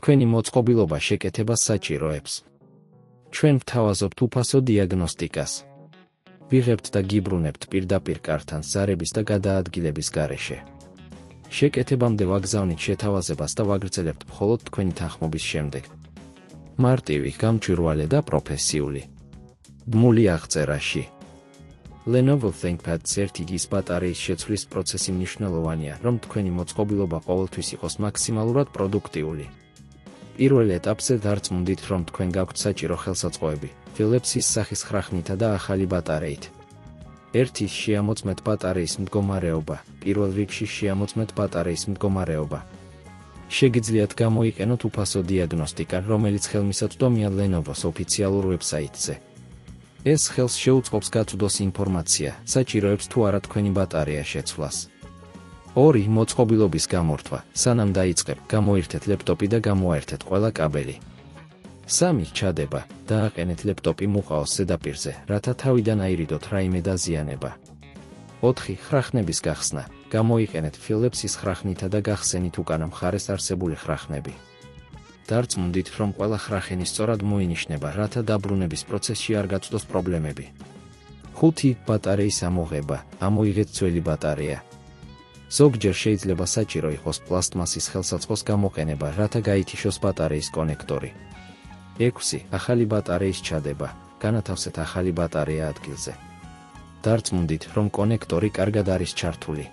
თქვენი მოწყობილობა შეკეთებას საჭიროებს. ჩვენ ვთავაზობთ უფასო დიაგნოსტიკას. ვიღებთ და გიბრუნებთ პირდაპირ კართან ზარების და გადაადგილების გარეშე. შეკეთებამდე ვაგზავნით შეთავაზებას და ვაგრძელებთ მხოლოდ თქვენი თანხმობის შემდეგ. მარტივი, გამჭვირვალე და პროფესიული. ბმული აღწერაში. Lenovo ThinkPad 1-ის ბატარეის შეცვლის პროცესი მნიშვნელოვანია, რომ თქვენი მოწყობილობა ყოველთვის იყოს მაქსიმალურად პროდუქტიული. პირველ ეტაპზე დარწმუნდით, რომ თქვენ გაქვთ საჭირო ხელსაწყოები, Philips-ის სახის ხრახნითა და ახალი ბატარეით. ერთის შეამოწმეთ ბატარეის მდგომარეობა, პირველ რიგში შეამოწმეთ ბატარეის მდგომარეობა. შეგიძლიათ გამოიყენოთ უფასო დიაგნოსტიკა, რომელიც ხელმისაწვდომია Lenovo-s ოფიციალურ ვებსაიტზე. ეს ხელს შეუწყობს გაწვდოს ინფორმაცია, საჭიროებს თუ არა თქვენი ბატარეა შეცვლას. 2. მოწყობილობის გამორთვა, სანამ დაიწყებ, გამოირთეთ ლეპტოპი და გამოაერთეთ ყველა კაბელი. 3. ჩადება, დააყენეთ ლეპტოპი მუყაოს ზედაპირზე, რათა თავიდან აირიდოთ რაიმე დაზიანება. 4. ხრახნების გახსნა, გამოიყენეთ Philips-ის ხრახნითა და გახსენით უკანა მხარეს არსებული ხრახნები. დარწმუნდით, რომ ყველა ხრახენი სწორად მოინიშნება, რათა დაბრუნების პროცესში არ გაწვდოს პრობლემები. 5. ბატარეის ამოღება, ამოიღეთ ძველი ბატარეა. ზოგჯერ შეიძლება საჭირო იყოს პლასტმასის ხელსაწყოს გამოყენება, რათა გაითიშოს ბატარეის კონექტორი. 6. ახალი ბატარეის ჩადება, განათავსეთ ახალი ბატარეა ადგილზე. დარწმუნდით, რომ კონექტორი კარგად არის ჩართული.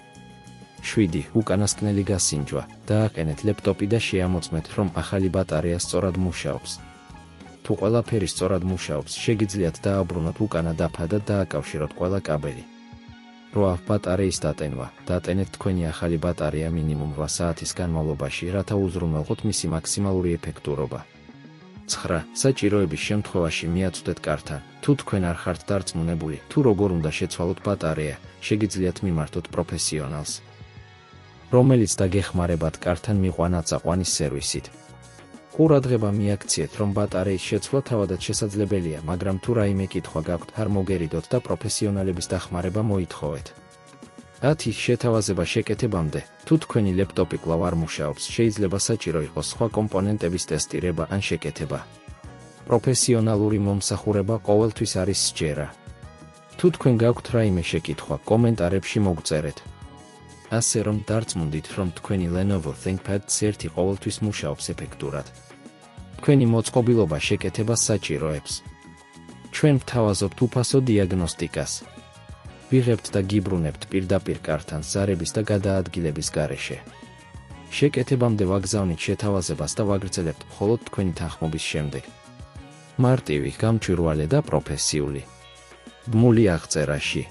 7. უკანასკნელი გასინჯვა, დააყენეთ ლეპტოპი და შეამოწმეთ, რომ ახალი ბატარეა სწორად მუშაობს. თუ ყველაფერი სწორად მუშაობს, შეგიძლიათ დააბრუნოთ უკანა დაფა და დააკავშიროთ ყველა კაბელი. 8. ბატარეის დატენვა, დატენეთ თქვენი ახალი ბატარეა მინიმუმ 8 საათის განმავლობაში, რათა უზრუნველყოთ მისი მაქსიმალური ეფექტურობა. 9. საჭიროების შემთხვევაში მიაწვდეთ კართან, თუ თქვენ არ ხართ დარწმუნებული, თუ როგორ უნდა შეცვალოთ ბატარეა, შეგიძლიათ მიმართოთ პროფესიონალს, რომელიც დაგეხმარებათ კართან მიყვანა წაყვანის სერვისით. ყურადღება მიაქციეთ, რომ ბატარეის შეცვლა თავადაც შესაძლებელია, მაგრამ თუ რაიმე კითხვა გაქვთ, არ მოგერიდოთ და პროფესიონალების დახმარება მოითხოვეთ. 10. შეთავაზება შეკეთებამდე, თუ თქვენი ლეპტოპი კვლავ არ მუშაობს, შეიძლება საჭირო იყოს სხვა კომპონენტების ტესტირება ან შეკეთება. პროფესიონალური მომსახურება ყოველთვის არის სჯერა. თუ თქვენ გაქვთ რაიმე შეკითხვა, კომენტარებში მოგწერეთ. ასე რომ დარწმუნდით, რომ თქვენი Lenovo ThinkPad 1 ყოველთვის მუშაობს ეფექტურად. თქვენი მოწყობილობა შეკეთებას საჭიროებს. ჩვენ ვთავაზობთ უფასო დიაგნოსტიკას. ვიღებთ და გიბრუნებთ პირდაპირ კართან ზარების და გადაადგილების გარეშე. შეკეთებამდე ვაგზავნით შეთავაზებას და ვაგრძელებთ მხოლოდ თქვენი თანხმობის შემდეგ. მარტივი, გამჭვირვალე და პროფესიული. ბმული აღწერაში.